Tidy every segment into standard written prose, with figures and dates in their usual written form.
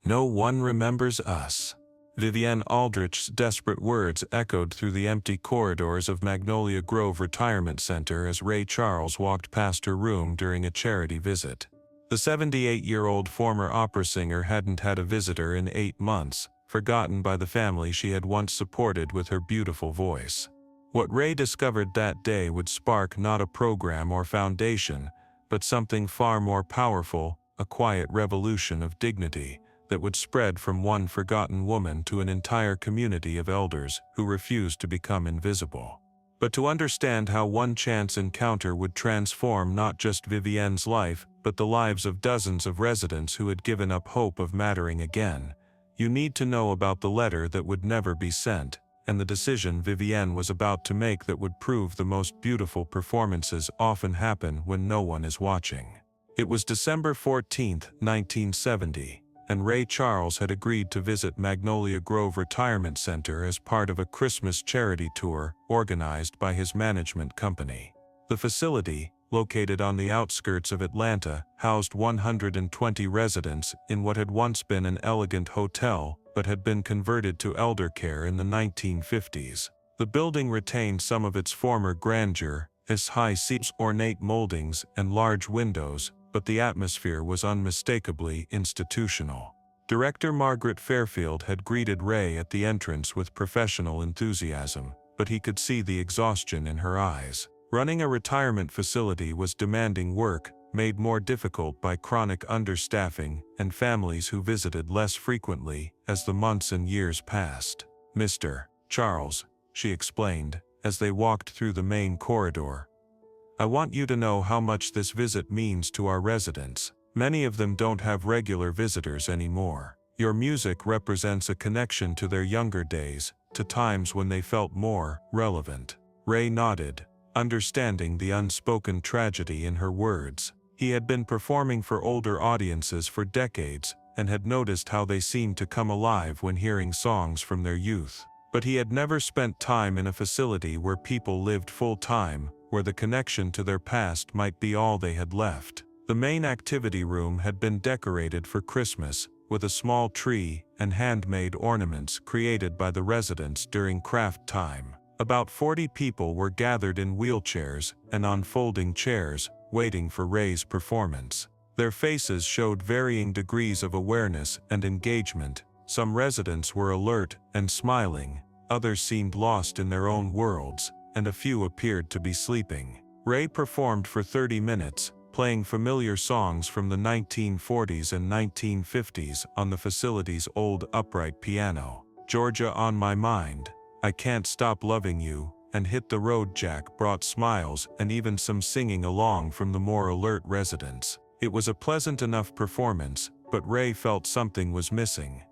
No one remembers us." Vivienne Aldrich's desperate words echoed through the empty corridors of Magnolia Grove Retirement Center as Ray Charles walked past her room during a charity visit. The 78-year-old former opera singer hadn't had a visitor in 8 months, forgotten by the family she had once supported with her beautiful voice. What Ray discovered that day would spark not a program or foundation, but something far more powerful, a quiet revolution of dignity that would spread from one forgotten woman to an entire community of elders who refused to become invisible. But to understand how one chance encounter would transform not just Vivienne's life, but the lives of dozens of residents who had given up hope of mattering again, you need to know about the letter that would never be sent, and the decision Vivienne was about to make that would prove the most beautiful performances often happen when no one is watching. It was December 14, 1970. And Ray Charles had agreed to visit Magnolia Grove Retirement Center as part of a Christmas charity tour organized by his management company. The facility, located on the outskirts of Atlanta, housed 120 residents in what had once been an elegant hotel but had been converted to elder care in the 1950s. The building retained some of its former grandeur, its high seats, ornate moldings, and large windows, but the atmosphere was unmistakably institutional. Director Margaret Fairfield had greeted Ray at the entrance with professional enthusiasm, but he could see the exhaustion in her eyes. Running a retirement facility was demanding work, made more difficult by chronic understaffing and families who visited less frequently as the months and years passed. "Mr. Charles," she explained, as they walked through the main corridor, "I want you to know how much this visit means to our residents. Many of them don't have regular visitors anymore. Your music represents a connection to their younger days, to times when they felt more relevant." Ray nodded, understanding the unspoken tragedy in her words. He had been performing for older audiences for decades and had noticed how they seemed to come alive when hearing songs from their youth. But he had never spent time in a facility where people lived full-time, where the connection to their past might be all they had left. The main activity room had been decorated for Christmas, with a small tree and handmade ornaments created by the residents during craft time. About 40 people were gathered in wheelchairs and on folding chairs, waiting for Ray's performance. Their faces showed varying degrees of awareness and engagement. Some residents were alert and smiling, others seemed lost in their own worlds, and a few appeared to be sleeping. Ray performed for 30 minutes, playing familiar songs from the 1940s and 1950s on the facility's old upright piano. "Georgia on My Mind," "I Can't Stop Loving You," and "Hit the Road Jack" brought smiles and even some singing along from the more alert residents. It was a pleasant enough performance, but Ray felt something was missing.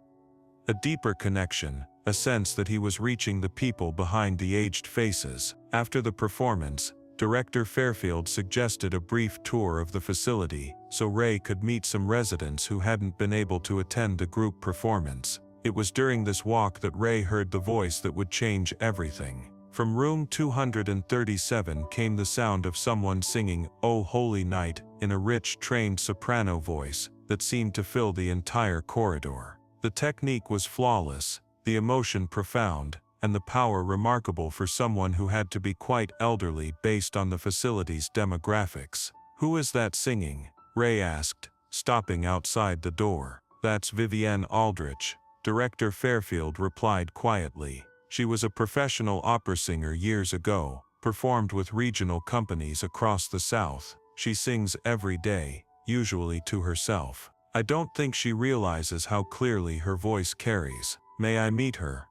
A deeper connection, a sense that he was reaching the people behind the aged faces. After the performance, Director Fairfield suggested a brief tour of the facility so Ray could meet some residents who hadn't been able to attend the group performance. It was during this walk that Ray heard the voice that would change everything. From room 237 came the sound of someone singing "Oh Holy Night" in a rich, trained soprano voice that seemed to fill the entire corridor. The technique was flawless, the emotion profound, and the power remarkable for someone who had to be quite elderly based on the facility's demographics. "Who is that singing?" Ray asked, stopping outside the door. "That's Vivienne Aldrich," Director Fairfield replied quietly. "She was a professional opera singer years ago, performed with regional companies across the South. She sings every day, usually to herself. I don't think she realizes how clearly her voice carries. May I meet her?"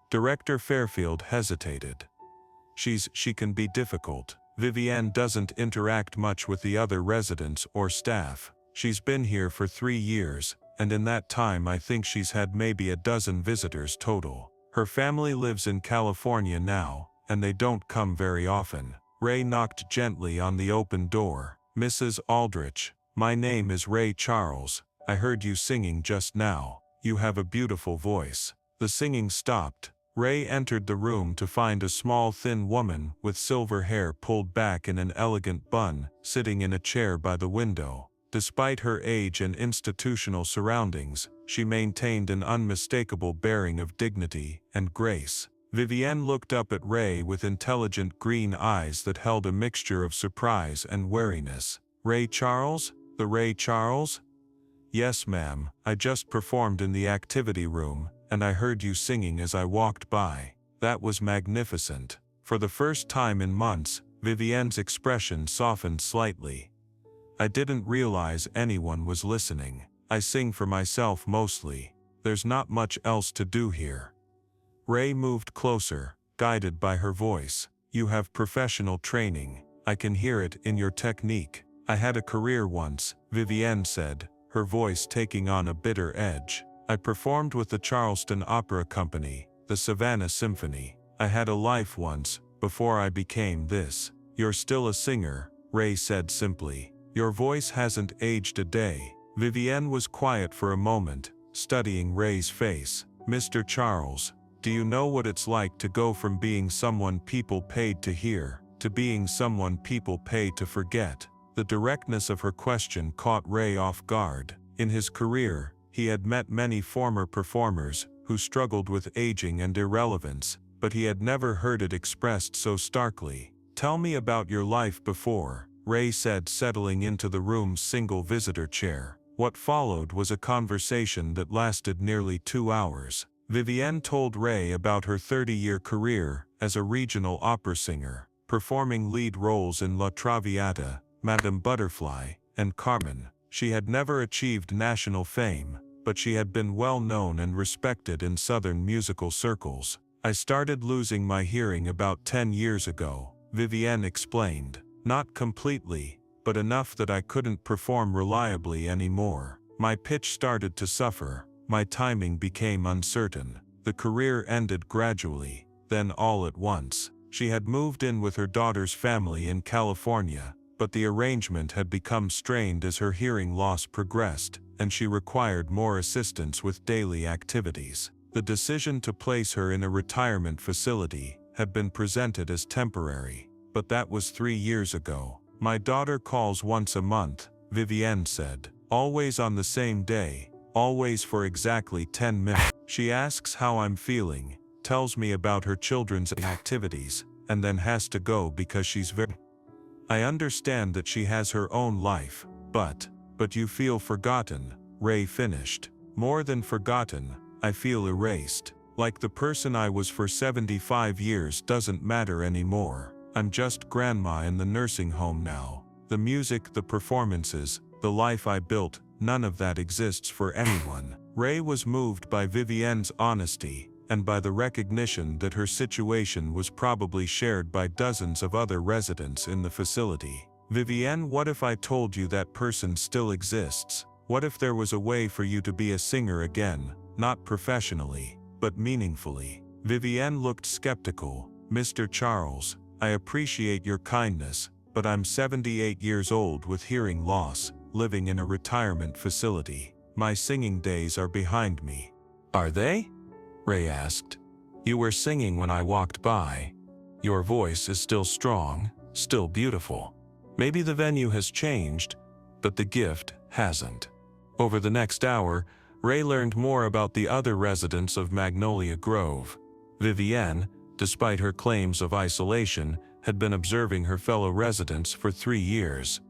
Director Fairfield hesitated. She can be difficult. Vivienne doesn't interact much with the other residents or staff. She's been here for 3 years, and in that time I think she's had maybe a dozen visitors total. Her family lives in California now, and they don't come very often." Ray knocked gently on the open door. "Mrs. Aldrich, my name is Ray Charles. I heard you singing just now. You have a beautiful voice." The singing stopped. Ray entered the room to find a small thin woman with silver hair pulled back in an elegant bun, sitting in a chair by the window. Despite her age and institutional surroundings, she maintained an unmistakable bearing of dignity and grace. Vivienne looked up at Ray with intelligent green eyes that held a mixture of surprise and wariness. "Ray Charles? The Ray Charles?" "Yes, ma'am. I just performed in the activity room, and I heard you singing as I walked by. That was magnificent." For the first time in months, Vivienne's expression softened slightly. "I didn't realize anyone was listening. I sing for myself mostly. There's not much else to do here." Ray moved closer, guided by her voice. "You have professional training. I can hear it in your technique." "I had a career once," Vivienne said, her voice taking on a bitter edge. "I performed with the Charleston Opera Company, the Savannah Symphony. I had a life once, before I became this." "You're still a singer," Ray said simply. "Your voice hasn't aged a day." Vivienne was quiet for a moment, studying Ray's face. "Mr. Charles, do you know what it's like to go from being someone people paid to hear, to being someone people pay to forget?" The directness of her question caught Ray off guard. In his career, he had met many former performers who struggled with aging and irrelevance, but he had never heard it expressed so starkly. "Tell me about your life before," Ray said, settling into the room's single visitor chair. What followed was a conversation that lasted nearly 2 hours. Vivienne told Ray about her 30-year career as a regional opera singer, performing lead roles in La Traviata, Madame Butterfly, and Carmen. She had never achieved national fame, but she had been well known and respected in Southern musical circles. "I started losing my hearing about 10 years ago," Vivienne explained. "Not completely, but enough that I couldn't perform reliably anymore. My pitch started to suffer, my timing became uncertain. The career ended gradually, then all at once." She had moved in with her daughter's family in California, but the arrangement had become strained as her hearing loss progressed, and she required more assistance with daily activities. The decision to place her in a retirement facility had been presented as temporary, but that was 3 years ago. "My daughter calls once a month," Vivienne said. "Always on the same day, always for exactly 10 minutes. She asks how I'm feeling, tells me about her children's activities, and then has to go because she's very... I understand that she has her own life, but you feel forgotten," Ray finished. "More than forgotten, I feel erased. Like the person I was for 75 years doesn't matter anymore. I'm just grandma in the nursing home now. The music, the performances, the life I built, none of that exists for anyone." Ray was moved by Vivienne's honesty, and by the recognition that her situation was probably shared by dozens of other residents in the facility. "Vivienne, what if I told you that person still exists? What if there was a way for you to be a singer again, not professionally, but meaningfully?" Vivienne looked skeptical. "Mr. Charles, I appreciate your kindness, but I'm 78 years old with hearing loss, living in a retirement facility. My singing days are behind me." "Are they?" Ray asked. "You were singing when I walked by. Your voice is still strong, still beautiful. Maybe the venue has changed, but the gift hasn't." Over the next hour, Ray learned more about the other residents of Magnolia Grove. Vivienne, despite her claims of isolation, had been observing her fellow residents for 3 years.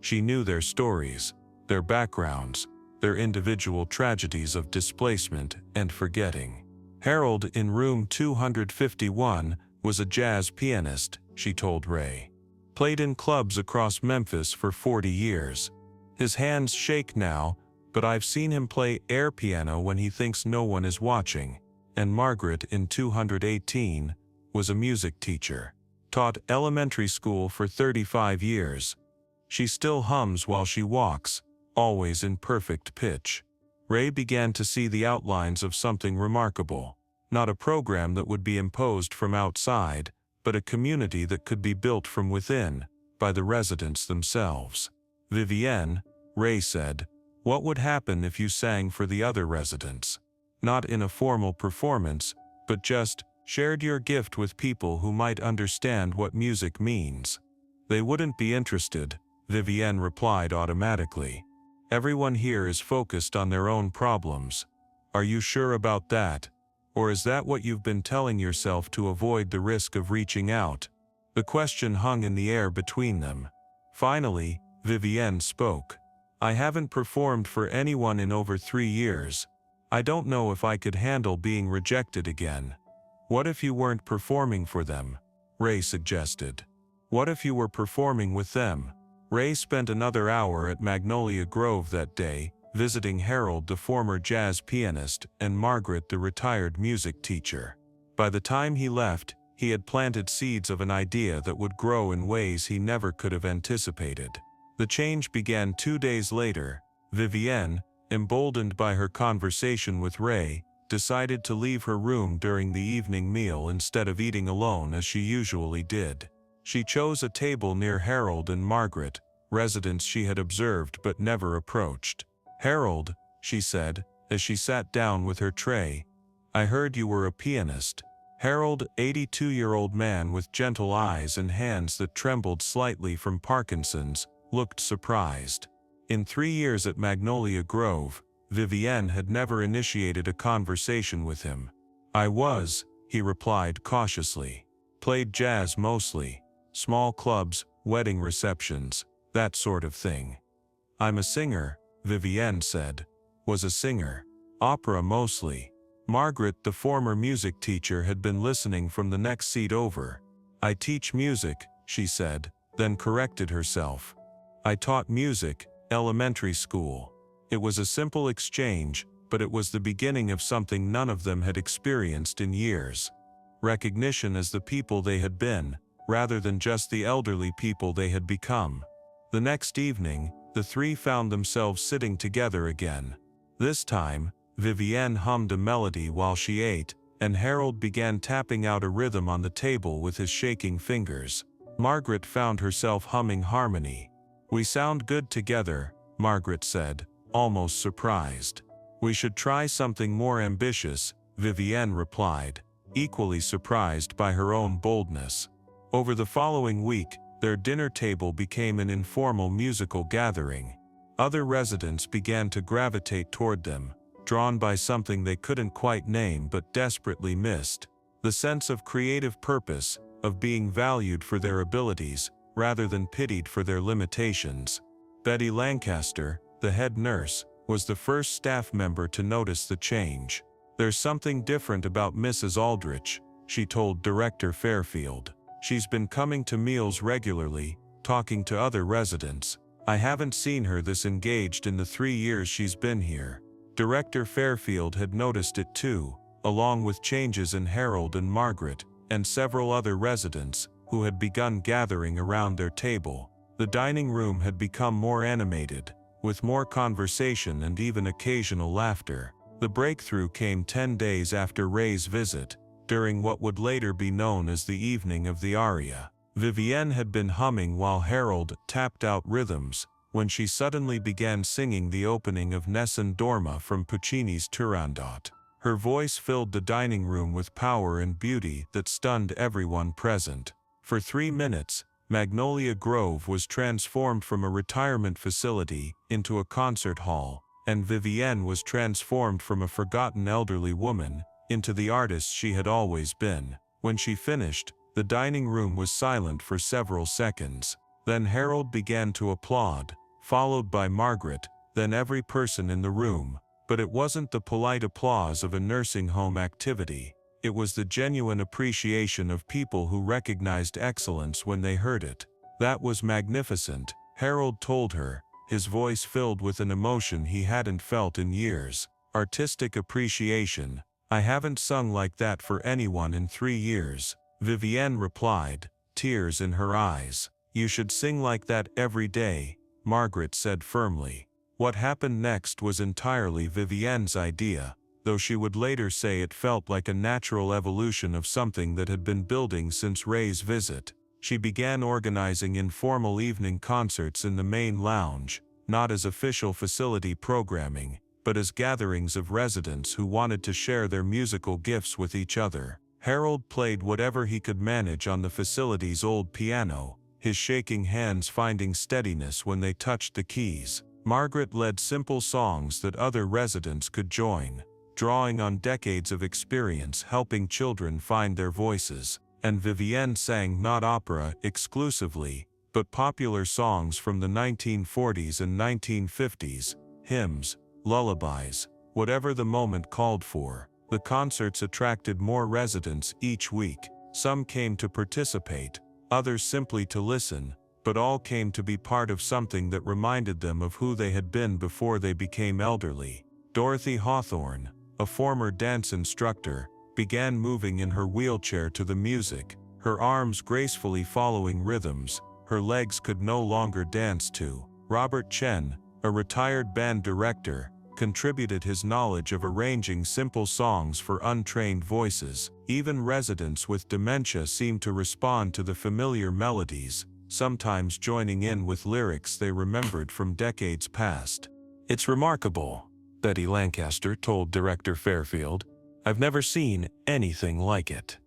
She knew their stories, their backgrounds, their individual tragedies of displacement and forgetting. Harold, in room 251, was a jazz pianist, she told Ray. Played in clubs across Memphis for 40 years. His hands shake now, but I've seen him play air piano when he thinks no one is watching. And Margaret, in 218, was a music teacher. Taught elementary school for 35 years. She still hums while she walks, always in perfect pitch. Ray began to see the outlines of something remarkable. Not a program that would be imposed from outside, but a community that could be built from within, by the residents themselves. "Vivienne," Ray said, "what would happen if you sang for the other residents? Not in a formal performance, but just shared your gift with people who might understand what music means." "They wouldn't be interested," Vivienne replied automatically. Everyone here is focused on their own problems. Are you sure about that? Or is that what you've been telling yourself to avoid the risk of reaching out? The question hung in the air between them. Finally, Vivienne spoke. I haven't performed for anyone in over 3 years. I don't know if I could handle being rejected again. What if you weren't performing for them? Ray suggested. What if you were performing with them? Ray spent another hour at Magnolia Grove that day, visiting Harold, the former jazz pianist, and Margaret, the retired music teacher. By the time he left, he had planted seeds of an idea that would grow in ways he never could have anticipated. The change began 2 days later. Vivienne, emboldened by her conversation with Ray, decided to leave her room during the evening meal instead of eating alone as she usually did. She chose a table near Harold and Margaret, residents she had observed but never approached. Harold, she said, as she sat down with her tray, I heard you were a pianist. Harold, 82-year-old man with gentle eyes and hands that trembled slightly from Parkinson's, looked surprised. In 3 years at Magnolia Grove, Vivienne had never initiated a conversation with him. I was, he replied cautiously. Played jazz mostly. Small clubs, wedding receptions, that sort of thing. I'm a singer, Vivienne said. Was a singer. Opera mostly. Margaret, the former music teacher, had been listening from the next seat over. I teach music, she said, then corrected herself. I taught music, elementary school. It was a simple exchange, but it was the beginning of something none of them had experienced in years. Recognition as the people they had been, rather than just the elderly people they had become. The next evening, the three found themselves sitting together again. This time, Vivienne hummed a melody while she ate, and Harold began tapping out a rhythm on the table with his shaking fingers. Margaret found herself humming harmony. We sound good together, Margaret said, almost surprised. We should try something more ambitious, Vivienne replied, equally surprised by her own boldness. Over the following week, their dinner table became an informal musical gathering. Other residents began to gravitate toward them, drawn by something they couldn't quite name but desperately missed. The sense of creative purpose, of being valued for their abilities, rather than pitied for their limitations. Betty Lancaster, the head nurse, was the first staff member to notice the change. There's something different about Mrs. Aldrich, she told Director Fairfield. She's been coming to meals regularly, talking to other residents. I haven't seen her this engaged in the 3 years she's been here. Director Fairfield had noticed it too, along with changes in Harold and Margaret, and several other residents, who had begun gathering around their table. The dining room had become more animated, with more conversation and even occasional laughter. The breakthrough came 10 days after Ray's visit, during what would later be known as the evening of the aria. Vivienne had been humming while Harold tapped out rhythms, when she suddenly began singing the opening of Nessun Dorma from Puccini's Turandot. Her voice filled the dining room with power and beauty that stunned everyone present. For 3 minutes, Magnolia Grove was transformed from a retirement facility into a concert hall, and Vivienne was transformed from a forgotten elderly woman into the artist she had always been. When she finished, the dining room was silent for several seconds. Then Harold began to applaud, followed by Margaret, then every person in the room. But it wasn't the polite applause of a nursing home activity. It was the genuine appreciation of people who recognized excellence when they heard it. That was magnificent, Harold told her, his voice filled with an emotion he hadn't felt in years. Artistic appreciation. I haven't sung like that for anyone in 3 years, Vivienne replied, tears in her eyes. You should sing like that every day, Margaret said firmly. What happened next was entirely Vivienne's idea, though she would later say it felt like a natural evolution of something that had been building since Ray's visit. She began organizing informal evening concerts in the main lounge, not as official facility programming, but as gatherings of residents who wanted to share their musical gifts with each other. Harold played whatever he could manage on the facility's old piano, his shaking hands finding steadiness when they touched the keys. Margaret led simple songs that other residents could join, drawing on decades of experience helping children find their voices, and Vivienne sang not opera exclusively, but popular songs from the 1940s and 1950s, hymns, lullabies, whatever the moment called for. The concerts attracted more residents each week. Some came to participate, others simply to listen, but all came to be part of something that reminded them of who they had been before they became elderly. Dorothy Hawthorne, a former dance instructor, began moving in her wheelchair to the music, her arms gracefully following rhythms her legs could no longer dance to. Robert Chen, a retired band director, contributed his knowledge of arranging simple songs for untrained voices. Even residents with dementia seemed to respond to the familiar melodies, sometimes joining in with lyrics they remembered from decades past. "It's remarkable," Betty Lancaster told Director Fairfield. "I've never seen anything like it."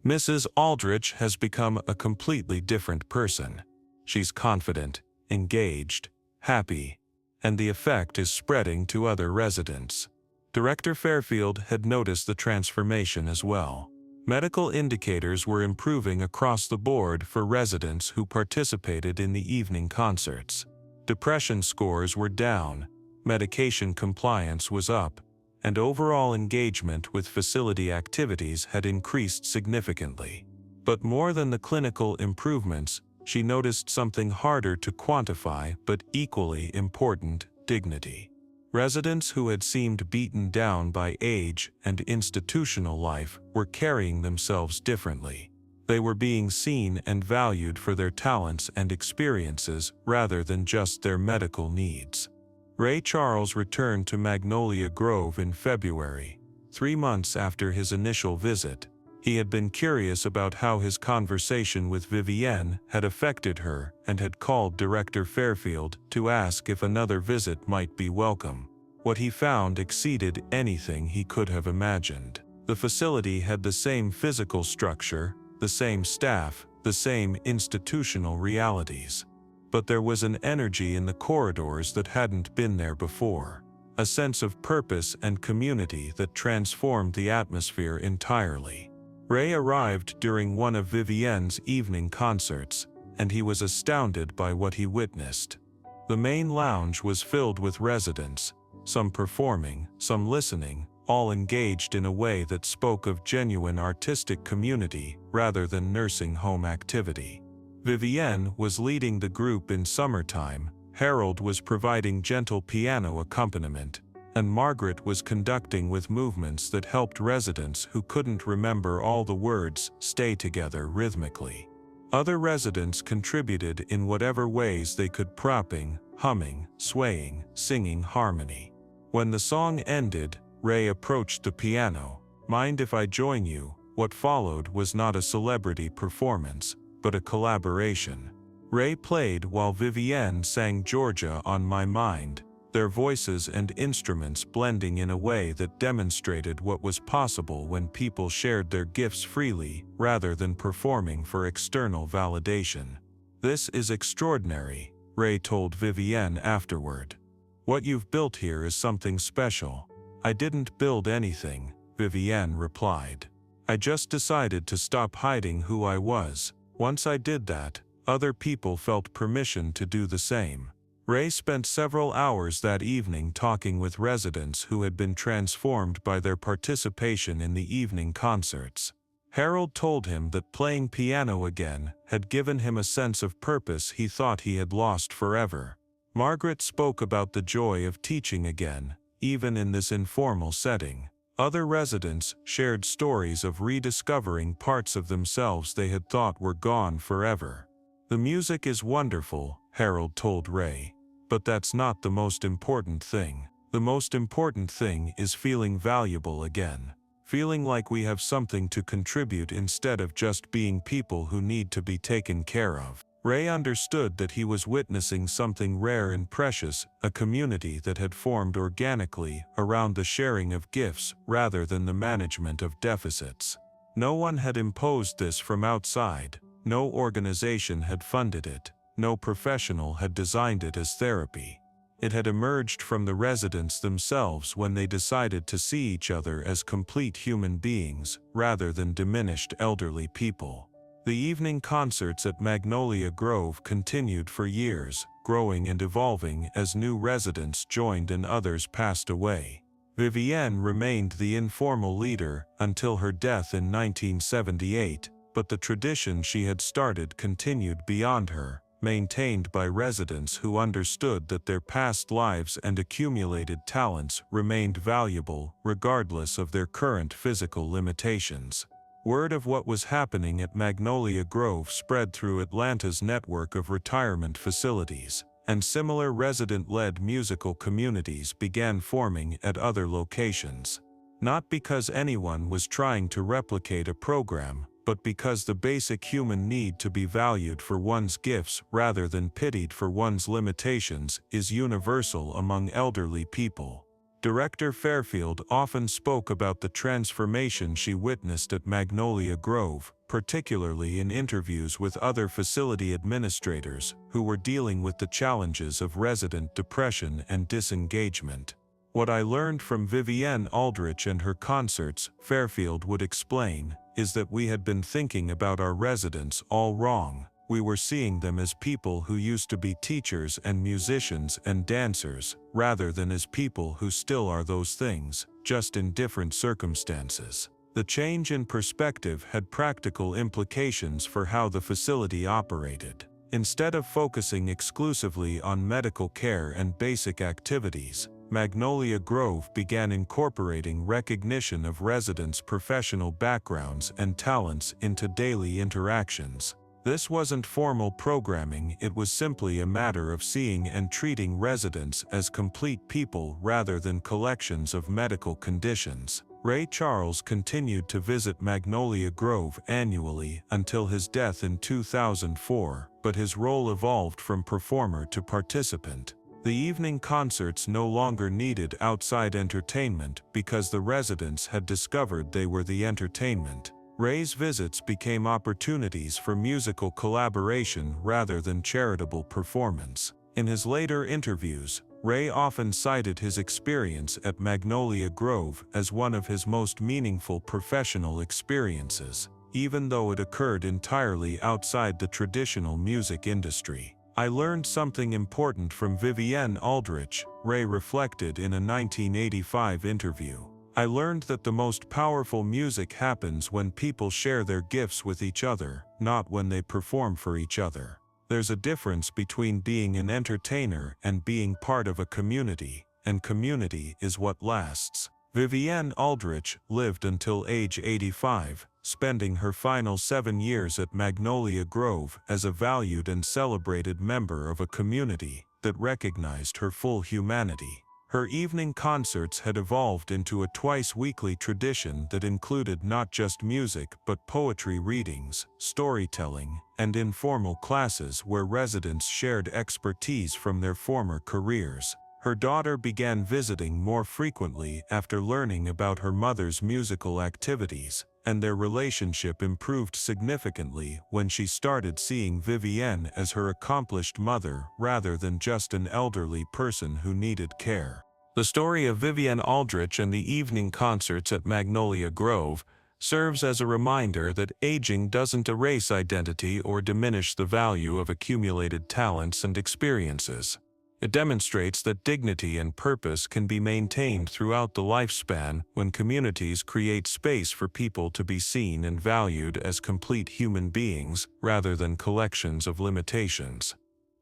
Mrs. Aldrich has become a completely different person. She's confident, engaged, happy, and the effect is spreading to other residents. Director Fairfield had noticed the transformation as well. Medical indicators were improving across the board for residents who participated in the evening concerts. Depression scores were down, medication compliance was up, and overall engagement with facility activities had increased significantly. But more than the clinical improvements, she noticed something harder to quantify but equally important: dignity. Residents who had seemed beaten down by age and institutional life were carrying themselves differently. They were being seen and valued for their talents and experiences rather than just their medical needs. Ray Charles returned to Magnolia Grove in February, 3 months after his initial visit. He had been curious about how his conversation with Vivienne had affected her and had called Director Fairfield to ask if another visit might be welcome. What he found exceeded anything he could have imagined. The facility had the same physical structure, the same staff, the same institutional realities. But there was an energy in the corridors that hadn't been there before, a sense of purpose and community that transformed the atmosphere entirely. Ray arrived during one of Vivienne's evening concerts, and he was astounded by what he witnessed. The main lounge was filled with residents, some performing, some listening, all engaged in a way that spoke of genuine artistic community rather than nursing home activity. Vivienne was leading the group in summertime, Harold was providing gentle piano accompaniment, and Margaret was conducting with movements that helped residents who couldn't remember all the words stay together rhythmically. Other residents contributed in whatever ways they could, propping, humming, swaying, singing harmony. When the song ended, Ray approached the piano. "Mind if I join you?" What followed was not a celebrity performance, but a collaboration. Ray played while Vivienne sang Georgia on My Mind, their voices and instruments blending in a way that demonstrated what was possible when people shared their gifts freely rather than performing for external validation. "This is extraordinary," Ray told Vivienne afterward. "What you've built here is something special." "I didn't build anything," Vivienne replied. "I just decided to stop hiding who I was. Once I did that, other people felt permission to do the same." Ray spent several hours that evening talking with residents who had been transformed by their participation in the evening concerts. Harold told him that playing piano again had given him a sense of purpose he thought he had lost forever. Margaret spoke about the joy of teaching again, even in this informal setting. Other residents shared stories of rediscovering parts of themselves they had thought were gone forever. "The music is wonderful," Harold told Ray, "but that's not the most important thing. The most important thing is feeling valuable again. Feeling like we have something to contribute instead of just being people who need to be taken care of." Ray understood that he was witnessing something rare and precious, a community that had formed organically around the sharing of gifts rather than the management of deficits. No one had imposed this from outside, no organization had funded it. no professional had designed it as therapy. It had emerged from the residents themselves when they decided to see each other as complete human beings, rather than diminished elderly people. The evening concerts at Magnolia Grove continued for years, growing and evolving as new residents joined and others passed away. Vivienne remained the informal leader until her death in 1978, but the tradition she had started continued beyond her, maintained by residents who understood that their past lives and accumulated talents remained valuable regardless of their current physical limitations. Word of what was happening at Magnolia Grove spread through Atlanta's network of retirement facilities, and similar resident-led musical communities began forming at other locations. Not because anyone was trying to replicate a program, but because the basic human need to be valued for one's gifts rather than pitied for one's limitations is universal among elderly people. Director Fairfield often spoke about the transformation she witnessed at Magnolia Grove, particularly in interviews with other facility administrators who were dealing with the challenges of resident depression and disengagement. "What I learned from Vivienne Aldrich and her concerts," Fairfield would explain, "is that we had been thinking about our residents all wrong. We were seeing them as people who used to be teachers and musicians and dancers, rather than as people who still are those things, just in different circumstances." The change in perspective had practical implications for how the facility operated. Instead of focusing exclusively on medical care and basic activities, Magnolia Grove began incorporating recognition of residents' professional backgrounds and talents into daily interactions. This wasn't formal programming, it was simply a matter of seeing and treating residents as complete people rather than collections of medical conditions. Ray Charles continued to visit Magnolia Grove annually until his death in 2004, but his role evolved from performer to participant. The evening concerts no longer needed outside entertainment because the residents had discovered they were the entertainment. Ray's visits became opportunities for musical collaboration rather than charitable performance. In his later interviews, Ray often cited his experience at Magnolia Grove as one of his most meaningful professional experiences, even though it occurred entirely outside the traditional music industry. "I learned something important from Vivienne Aldrich," Ray reflected in a 1985 interview. "I learned that the most powerful music happens when people share their gifts with each other, not when they perform for each other. There's a difference between being an entertainer and being part of a community, and community is what lasts." Vivienne Aldrich lived until age 85, spending her final 7 years at Magnolia Grove as a valued and celebrated member of a community that recognized her full humanity. Her evening concerts had evolved into a twice-weekly tradition that included not just music but poetry readings, storytelling, and informal classes where residents shared expertise from their former careers. Her daughter began visiting more frequently after learning about her mother's musical activities, and their relationship improved significantly when she started seeing Vivienne as her accomplished mother rather than just an elderly person who needed care. The story of Vivienne Aldrich and the evening concerts at Magnolia Grove serves as a reminder that aging doesn't erase identity or diminish the value of accumulated talents and experiences. It demonstrates that dignity and purpose can be maintained throughout the lifespan when communities create space for people to be seen and valued as complete human beings rather than collections of limitations.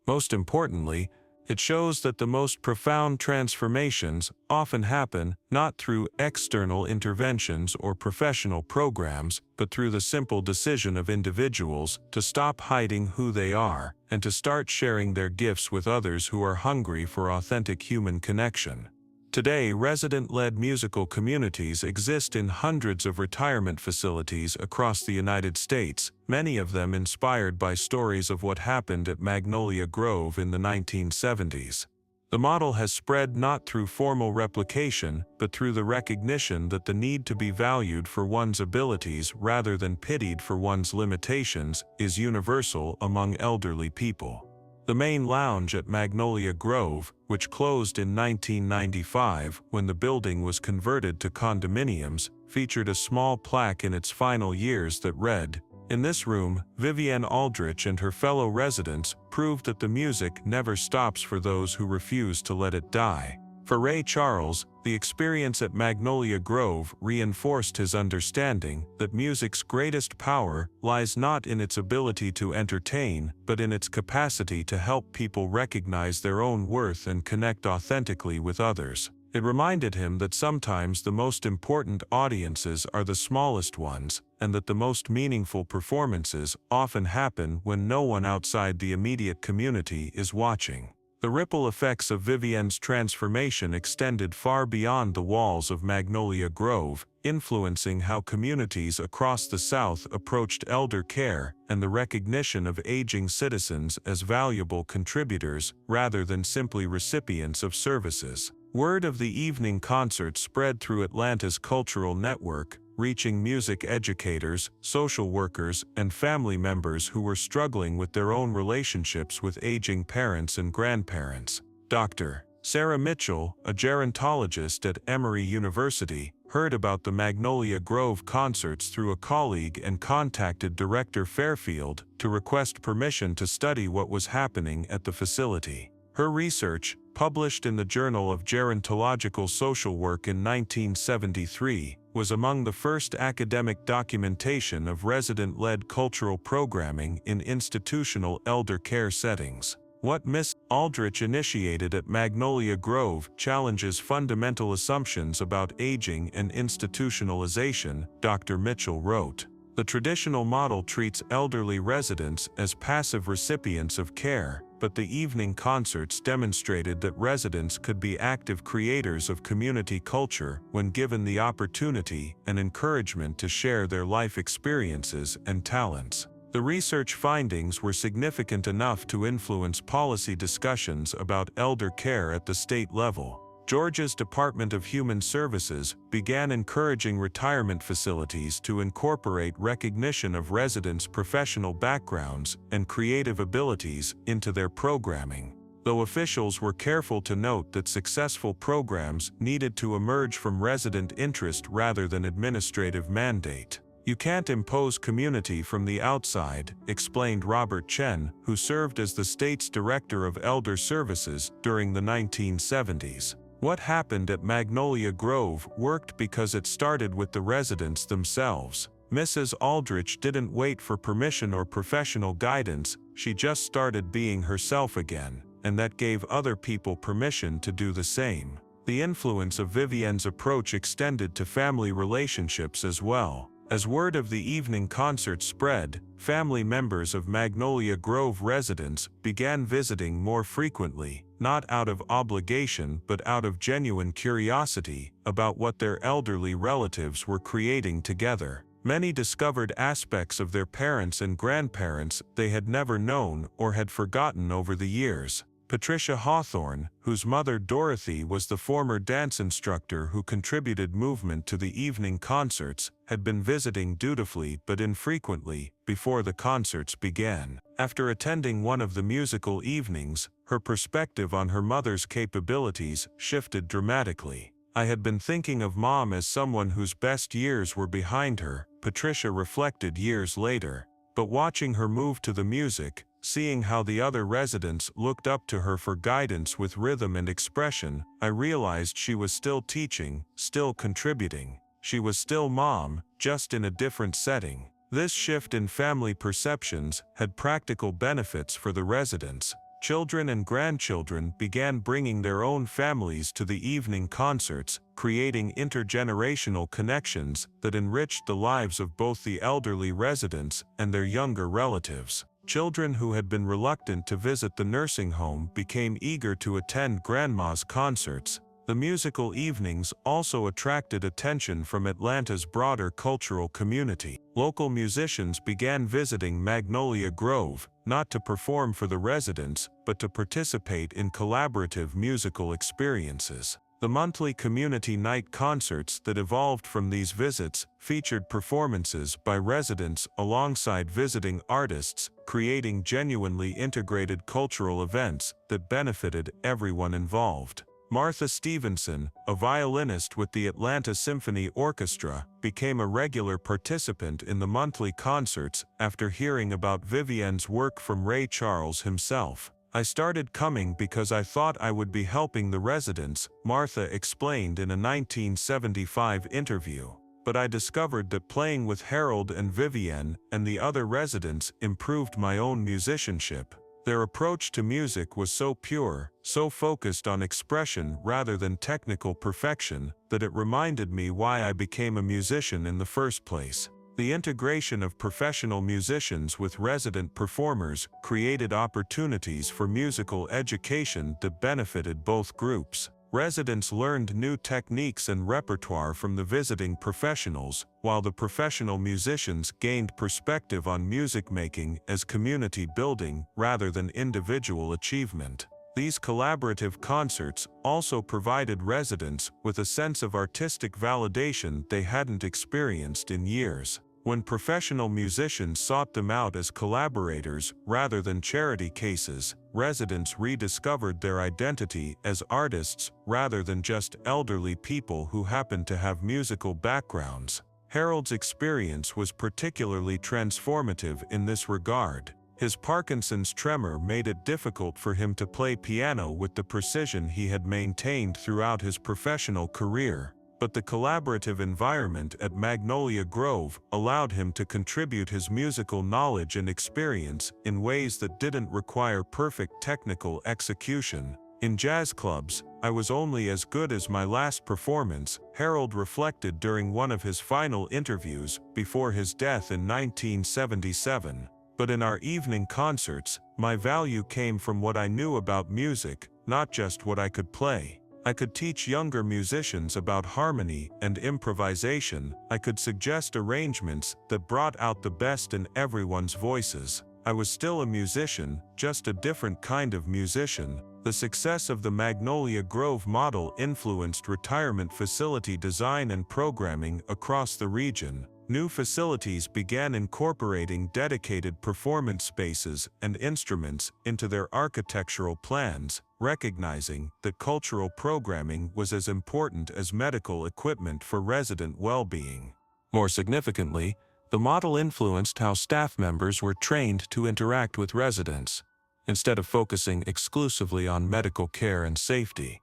Most importantly, it shows that the most profound transformations often happen not through external interventions or professional programs, but through the simple decision of individuals to stop hiding who they are and to start sharing their gifts with others who are hungry for authentic human connection. Today, resident-led musical communities exist in hundreds of retirement facilities across the United States, many of them inspired by stories of what happened at Magnolia Grove in the 1970s. The model has spread not through formal replication, but through the recognition that the need to be valued for one's abilities rather than pitied for one's limitations is universal among elderly people. The main lounge at Magnolia Grove, which closed in 1995 when the building was converted to condominiums, featured a small plaque in its final years that read, "In this room, Vivienne Aldrich and her fellow residents proved that the music never stops for those who refuse to let it die." For Ray Charles, the experience at Magnolia Grove reinforced his understanding that music's greatest power lies not in its ability to entertain, but in its capacity to help people recognize their own worth and connect authentically with others. It reminded him that sometimes the most important audiences are the smallest ones, and that the most meaningful performances often happen when no one outside the immediate community is watching. The ripple effects of Vivienne's transformation extended far beyond the walls of Magnolia Grove, influencing how communities across the South approached elder care and the recognition of aging citizens as valuable contributors rather than simply recipients of services. Word of the evening concert spread through Atlanta's cultural network, reaching music educators, social workers, and family members who were struggling with their own relationships with aging parents and grandparents. Dr. Sarah Mitchell, a gerontologist at Emory University, heard about the Magnolia Grove concerts through a colleague and contacted Director Fairfield to request permission to study what was happening at the facility. Her research, published in the Journal of Gerontological Social Work in 1973, was among the first academic documentation of resident-led cultural programming in institutional elder care settings. What Miss Aldrich initiated at Magnolia Grove challenges fundamental assumptions about aging and institutionalization, Dr. Mitchell wrote. The traditional model treats elderly residents as passive recipients of care, but the evening concerts demonstrated that residents could be active creators of community culture when given the opportunity and encouragement to share their life experiences and talents. The research findings were significant enough to influence policy discussions about elder care at the state level. Georgia's Department of Human Services began encouraging retirement facilities to incorporate recognition of residents' professional backgrounds and creative abilities into their programming. Though officials were careful to note that successful programs needed to emerge from resident interest rather than administrative mandate. "You can't impose community from the outside," explained Robert Chen, who served as the state's Director of Elder Services during the 1970s. What happened at Magnolia Grove worked because it started with the residents themselves. Mrs. Aldrich didn't wait for permission or professional guidance, she just started being herself again, and that gave other people permission to do the same. The influence of Vivienne's approach extended to family relationships as well. As word of the evening concert spread, family members of Magnolia Grove residents began visiting more frequently, not out of obligation but out of genuine curiosity about what their elderly relatives were creating together. Many discovered aspects of their parents and grandparents they had never known or had forgotten over the years. Patricia Hawthorne, whose mother Dorothy was the former dance instructor who contributed movement to the evening concerts, had been visiting dutifully but infrequently before the concerts began. After attending one of the musical evenings, her perspective on her mother's capabilities shifted dramatically. "I had been thinking of Mom as someone whose best years were behind her," Patricia reflected years later. But watching her move to the music, seeing how the other residents looked up to her for guidance with rhythm and expression, I realized she was still teaching, still contributing. She was still Mom, just in a different setting. This shift in family perceptions had practical benefits for the residents. Children and grandchildren began bringing their own families to the evening concerts, creating intergenerational connections that enriched the lives of both the elderly residents and their younger relatives. Children who had been reluctant to visit the nursing home became eager to attend Grandma's concerts. The musical evenings also attracted attention from Atlanta's broader cultural community. Local musicians began visiting Magnolia Grove, not to perform for the residents, but to participate in collaborative musical experiences. The monthly community night concerts that evolved from these visits featured performances by residents alongside visiting artists, creating genuinely integrated cultural events that benefited everyone involved. Martha Stevenson, a violinist with the Atlanta Symphony Orchestra, became a regular participant in the monthly concerts after hearing about Vivienne's work from Ray Charles himself. "I started coming because I thought I would be helping the residents," Martha explained in a 1975 interview. "But I discovered that playing with Harold and Vivienne and the other residents improved my own musicianship. Their approach to music was so pure, so focused on expression rather than technical perfection, that it reminded me why I became a musician in the first place." The integration of professional musicians with resident performers created opportunities for musical education that benefited both groups. Residents learned new techniques and repertoire from the visiting professionals, while the professional musicians gained perspective on music making as community building rather than individual achievement. These collaborative concerts also provided residents with a sense of artistic validation they hadn't experienced in years. When professional musicians sought them out as collaborators rather than charity cases, residents rediscovered their identity as artists rather than just elderly people who happened to have musical backgrounds. Harold's experience was particularly transformative in this regard. His Parkinson's tremor made it difficult for him to play piano with the precision he had maintained throughout his professional career. But the collaborative environment at Magnolia Grove allowed him to contribute his musical knowledge and experience in ways that didn't require perfect technical execution. "In jazz clubs, I was only as good as my last performance," Harold reflected during one of his final interviews before his death in 1977. "But in our evening concerts, my value came from what I knew about music, not just what I could play. I could teach younger musicians about harmony and improvisation. I could suggest arrangements that brought out the best in everyone's voices. I was still a musician, just a different kind of musician." The success of the Magnolia Grove model influenced retirement facility design and programming across the region. New facilities began incorporating dedicated performance spaces and instruments into their architectural plans, recognizing that cultural programming was as important as medical equipment for resident well-being. More significantly, the model influenced how staff members were trained to interact with residents. Instead of focusing exclusively on medical care and safety,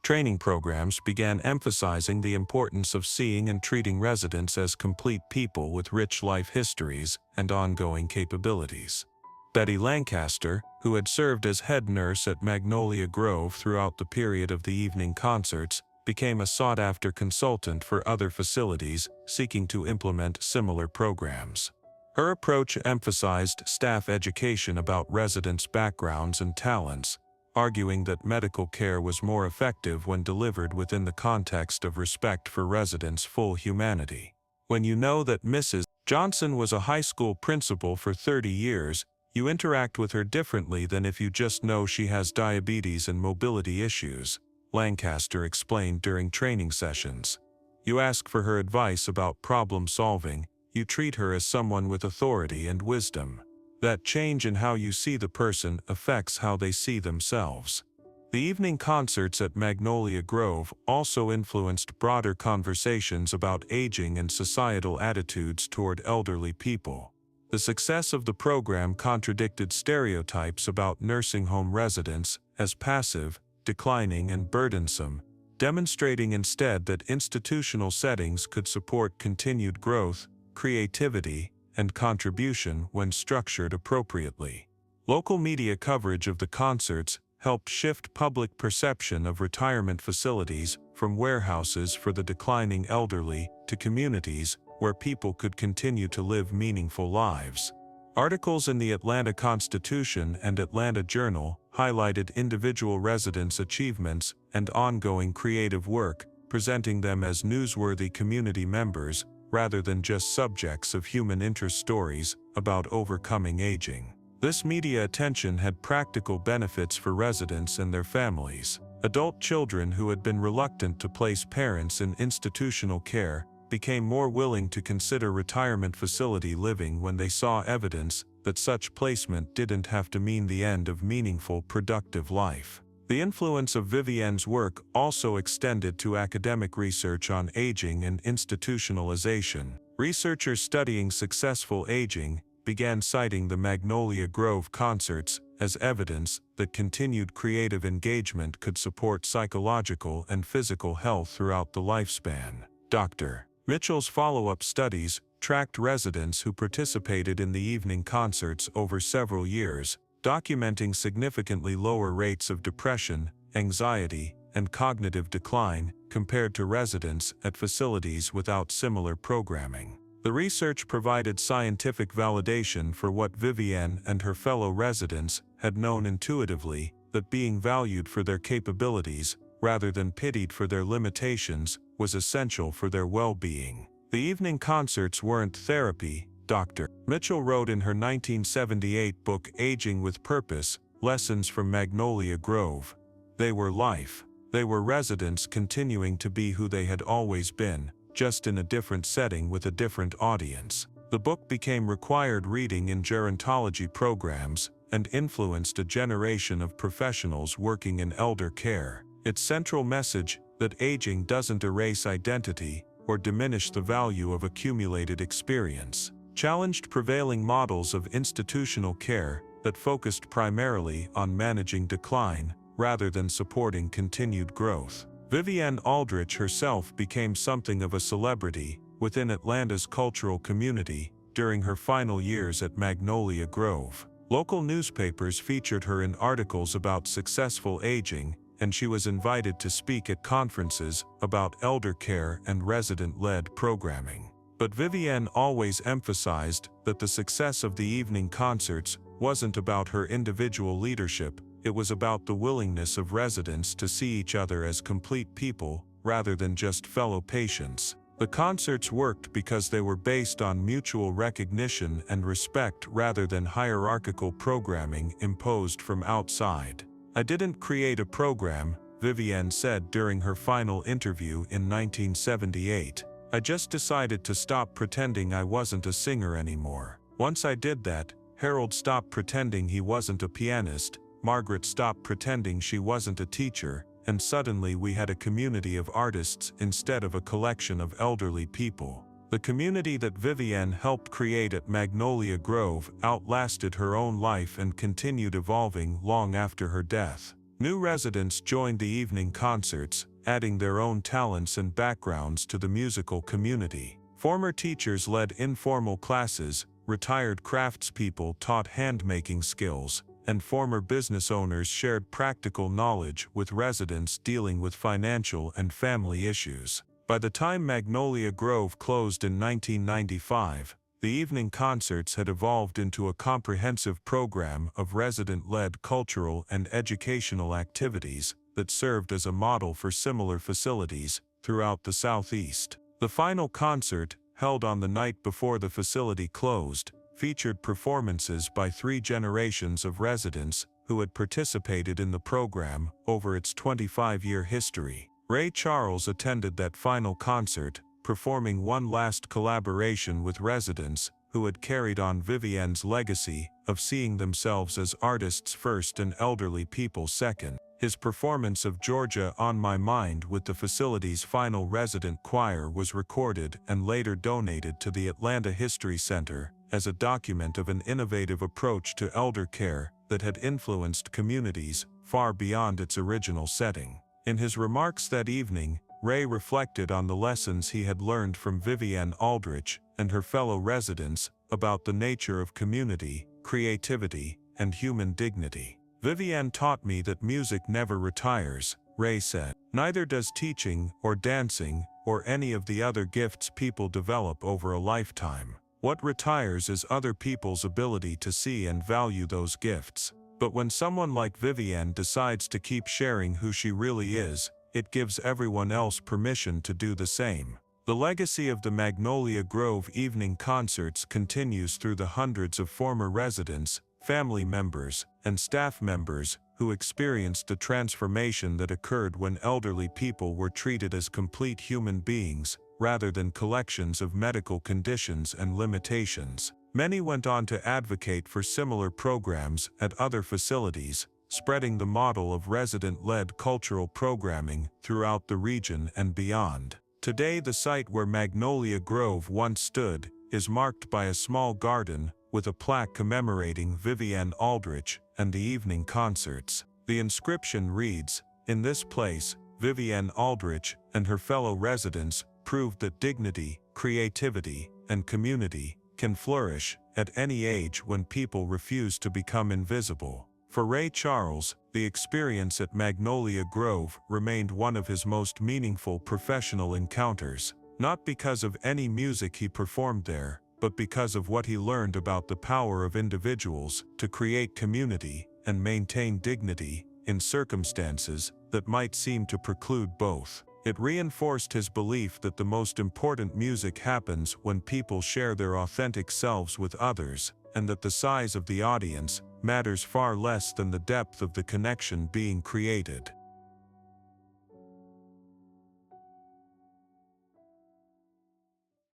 training programs began emphasizing the importance of seeing and treating residents as complete people with rich life histories and ongoing capabilities. Betty Lancaster, who had served as head nurse at Magnolia Grove throughout the period of the evening concerts, became a sought-after consultant for other facilities seeking to implement similar programs. Her approach emphasized staff education about residents' backgrounds and talents, arguing that medical care was more effective when delivered within the context of respect for residents' full humanity. "When you know that Mrs. Johnson was a high school principal for 30 years, you interact with her differently than if you just know she has diabetes and mobility issues," Lancaster explained during training sessions. "You ask for her advice about problem solving, you treat her as someone with authority and wisdom. That change in how you see the person affects how they see themselves." The evening concerts at Magnolia Grove also influenced broader conversations about aging and societal attitudes toward elderly people. The success of the program contradicted stereotypes about nursing home residents as passive, declining, and burdensome, demonstrating instead that institutional settings could support continued growth, creativity, and contribution when structured appropriately. Local media coverage of the concerts helped shift public perception of retirement facilities from warehouses for the declining elderly to communities where people could continue to live meaningful lives. Articles in the Atlanta Constitution and Atlanta Journal highlighted individual residents' achievements and ongoing creative work, presenting them as newsworthy community members rather than just subjects of human interest stories about overcoming aging. This media attention had practical benefits for residents and their families. Adult children who had been reluctant to place parents in institutional care became more willing to consider retirement facility living when they saw evidence that such placement didn't have to mean the end of meaningful, productive life. The influence of Vivienne's work also extended to academic research on aging and institutionalization. Researchers studying successful aging began citing the Magnolia Grove concerts as evidence that continued creative engagement could support psychological and physical health throughout the lifespan. Dr. Mitchell's follow-up studies tracked residents who participated in the evening concerts over several years, documenting significantly lower rates of depression, anxiety, and cognitive decline compared to residents at facilities without similar programming. The research provided scientific validation for what Vivienne and her fellow residents had known intuitively, that being valued for their capabilities, rather than pitied for their limitations, was essential for their well-being. The evening concerts weren't therapy, Dr. Mitchell wrote in her 1978 book Aging with Purpose, Lessons from Magnolia Grove. They were life. They were residents continuing to be who they had always been, just in a different setting with a different audience. The book became required reading in gerontology programs and influenced a generation of professionals working in elder care. Its central message, that aging doesn't erase identity or diminish the value of accumulated experience, challenged prevailing models of institutional care that focused primarily on managing decline rather than supporting continued growth. Vivienne Aldrich herself became something of a celebrity within Atlanta's cultural community during her final years at Magnolia Grove. Local newspapers featured her in articles about successful aging, and she was invited to speak at conferences about elder care and resident-led programming. But Vivienne always emphasized that the success of the evening concerts wasn't about her individual leadership, it was about the willingness of residents to see each other as complete people, rather than just fellow patients. The concerts worked because they were based on mutual recognition and respect rather than hierarchical programming imposed from outside. "I didn't create a program," Vivienne said during her final interview in 1978. "I just decided to stop pretending I wasn't a singer anymore. Once I did that, Harold stopped pretending he wasn't a pianist, Margaret stopped pretending she wasn't a teacher, and suddenly we had a community of artists instead of a collection of elderly people." The community that Vivienne helped create at Magnolia Grove outlasted her own life and continued evolving long after her death. New residents joined the evening concerts, adding their own talents and backgrounds to the musical community. Former teachers led informal classes, retired craftspeople taught hand-making skills, and former business owners shared practical knowledge with residents dealing with financial and family issues. By the time Magnolia Grove closed in 1995, the evening concerts had evolved into a comprehensive program of resident-led cultural and educational activities that served as a model for similar facilities throughout the Southeast. The final concert, held on the night before the facility closed, featured performances by 3 generations of residents who had participated in the program over its 25-year history. Ray Charles attended that final concert, performing one last collaboration with residents who had carried on Vivienne's legacy of seeing themselves as artists first and elderly people second. His performance of Georgia on My Mind with the facility's final resident choir was recorded and later donated to the Atlanta History Center as a document of an innovative approach to elder care that had influenced communities far beyond its original setting. In his remarks that evening, Ray reflected on the lessons he had learned from Vivienne Aldrich and her fellow residents about the nature of community, creativity, and human dignity. "Vivienne taught me that music never retires," Ray said. "Neither does teaching or dancing or any of the other gifts people develop over a lifetime. What retires is other people's ability to see and value those gifts. But when someone like Vivienne decides to keep sharing who she really is, it gives everyone else permission to do the same." The legacy of the Magnolia Grove evening concerts continues through the hundreds of former residents, family members, and staff members who experienced the transformation that occurred when elderly people were treated as complete human beings, rather than collections of medical conditions and limitations. Many went on to advocate for similar programs at other facilities, spreading the model of resident-led cultural programming throughout the region and beyond. Today, the site where Magnolia Grove once stood is marked by a small garden with a plaque commemorating Vivienne Aldrich and the evening concerts. The inscription reads, "In this place, Vivienne Aldrich and her fellow residents proved that dignity, creativity, and community can flourish at any age when people refuse to become invisible." For Ray Charles, the experience at Magnolia Grove remained one of his most meaningful professional encounters, not because of any music he performed there, but because of what he learned about the power of individuals to create community and maintain dignity in circumstances that might seem to preclude both. It reinforced his belief that the most important music happens when people share their authentic selves with others, and that the size of the audience matters far less than the depth of the connection being created.